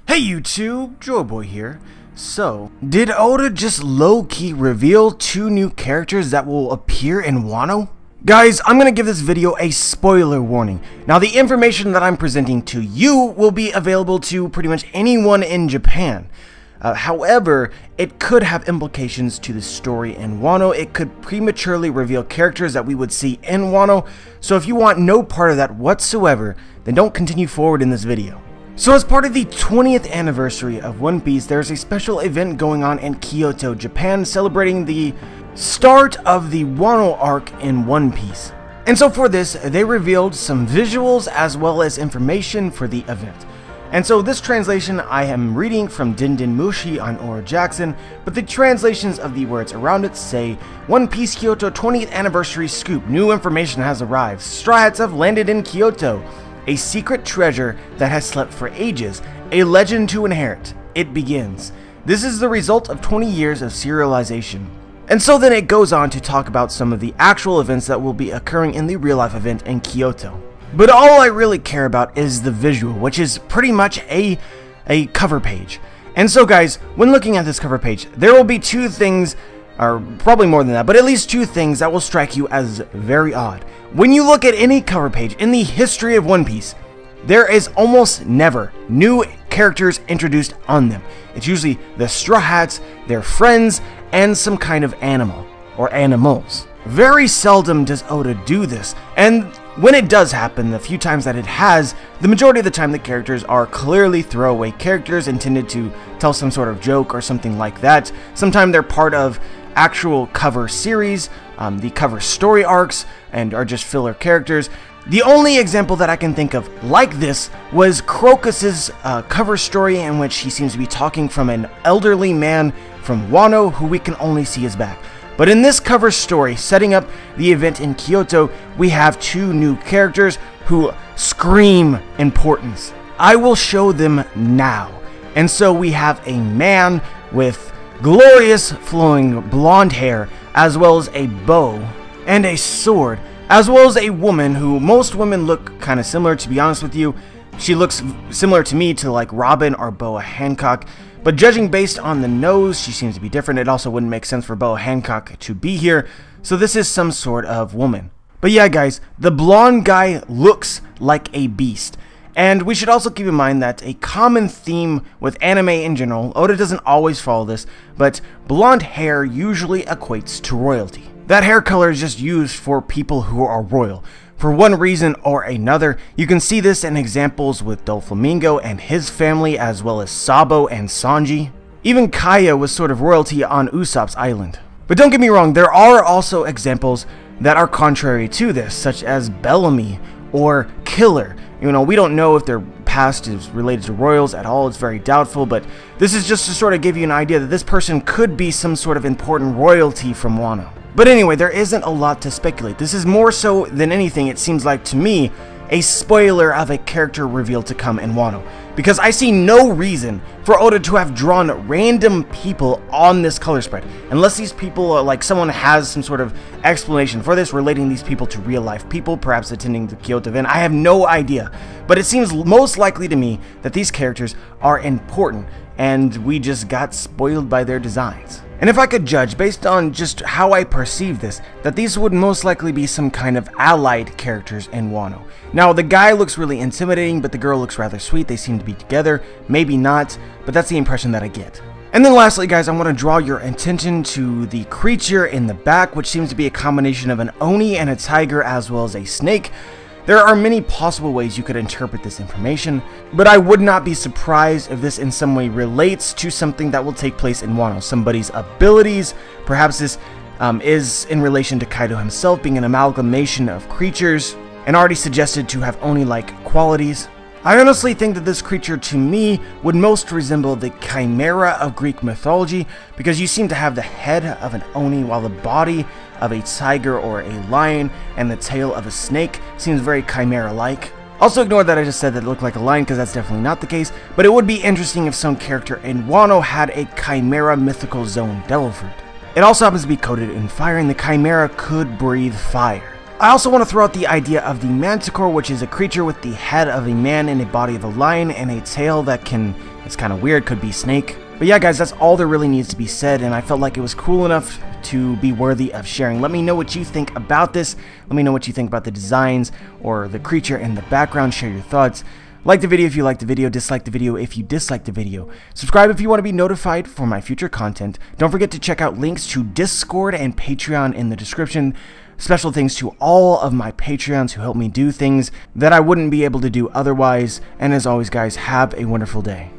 Hey YouTube, Joyboy here. So, did Oda just low-key reveal 2 new characters that will appear in Wano? Guys, I'm gonna give this video a spoiler warning. Now, the information that I'm presenting to you will be available to pretty much anyone in Japan. However, it could have implications to the story in Wano. It could prematurely reveal characters that we would see in Wano. So if you want no part of that whatsoever, then don't continue forward in this video. So as part of the 20th anniversary of One Piece, there's a special event going on in Kyoto, Japan, celebrating the start of the Wano arc in One Piece. And so for this, they revealed some visuals as well as information for the event. And so this translation I am reading from Dindin Mushi on Ora Jackson, but the translations of the words around it say, One Piece Kyoto 20th Anniversary Scoop, new information has arrived, Straw Hats have landed in Kyoto. A secret treasure that has slept for ages, a legend to inherit. It begins. This is the result of 20 years of serialization. And so then it goes on to talk about some of the actual events that will be occurring in the real life event in Kyoto. But all I really care about is the visual, which is pretty much a cover page. And so guys, when looking at this cover page, there will be 2 things, or probably more than that, but at least 2 things that will strike you as very odd. When you look at any cover page in the history of One Piece, there is almost never new characters introduced on them. It's usually the Straw Hats, their friends, and some kind of animal, or animals. Very seldom does Oda do this, and when it does happen, the few times that it has, the majority of the time the characters are clearly throwaway characters intended to tell some sort of joke or something like that. Sometimes they're part of actual cover series, the cover story arcs, and are just filler characters. The only example that I can think of like this was Crocus's cover story, in which he seems to be talking from an elderly man from Wano who we can only see his back. But in this cover story, setting up the event in Kyoto, we have 2 new characters who scream importance. I will show them now. And so we have a man with glorious flowing blonde hair, as well as a bow and a sword, as well as a woman who most women look kind of similar, to be honest with you. She looks similar to me to like Robin or Boa Hancock, but judging based on the nose, she seems to be different. It also wouldn't make sense for Boa Hancock to be here, so this is some sort of woman. But yeah guys, the blonde guy looks like a beast. And we should also keep in mind that a common theme with anime in general, Oda doesn't always follow this, but blonde hair usually equates to royalty. That hair color is just used for people who are royal. For one reason or another, you can see this in examples with Doflamingo and his family, as well as Sabo and Sanji. Even Kaya was sort of royalty on Usopp's island. But don't get me wrong, there are also examples that are contrary to this, such as Bellamy or Killer. You know, we don't know if their past is related to royals at all, it's very doubtful, but this is just to sort of give you an idea that this person could be some sort of important royalty from Wano. But anyway, there isn't a lot to speculate. This is more so than anything, it seems like to me, a spoiler of a character reveal to come in Wano. Because I see no reason for Oda to have drawn random people on this color spread. Unless these people, like someone has some sort of explanation for this, relating these people to real life people, perhaps attending the Kyoto event. I have no idea. But it seems most likely to me that these characters are important, and we just got spoiled by their designs. And if I could judge, based on just how I perceive this, that these would most likely be some kind of allied characters in Wano. Now, the guy looks really intimidating, but the girl looks rather sweet. They seem to be together. Maybe not, but that's the impression that I get. And then lastly, guys, I want to draw your attention to the creature in the back, which seems to be a combination of an oni and a tiger, as well as a snake. There are many possible ways you could interpret this information, but I would not be surprised if this in some way relates to something that will take place in Wano, somebody's abilities. Perhaps this is in relation to Kaido himself being an amalgamation of creatures, and already suggested to have Oni-like qualities. I honestly think that this creature to me would most resemble the Chimera of Greek mythology, because you seem to have the head of an Oni while the body of a tiger or a lion and the tail of a snake seems very Chimera-like. Also ignore that I just said that it looked like a lion, because that's definitely not the case, but it would be interesting if some character in Wano had a Chimera mythical zone devil fruit. It also happens to be coated in fire, and the Chimera could breathe fire. I also want to throw out the idea of the Manticore, which is a creature with the head of a man and a body of a lion and a tail that can It's kind of weird, could be snake. But yeah guys, that's all there really needs to be said, and I felt like it was cool enough to be worthy of sharing. Let me know what you think about this. Let me know what you think about the designs or the creature in the background. Share your thoughts. Like the video if you liked the video, dislike the video if you disliked the video. Subscribe if you want to be notified for my future content. Don't forget to check out links to Discord and Patreon in the description. Special thanks to all of my Patreons who help me do things that I wouldn't be able to do otherwise. And as always guys, have a wonderful day.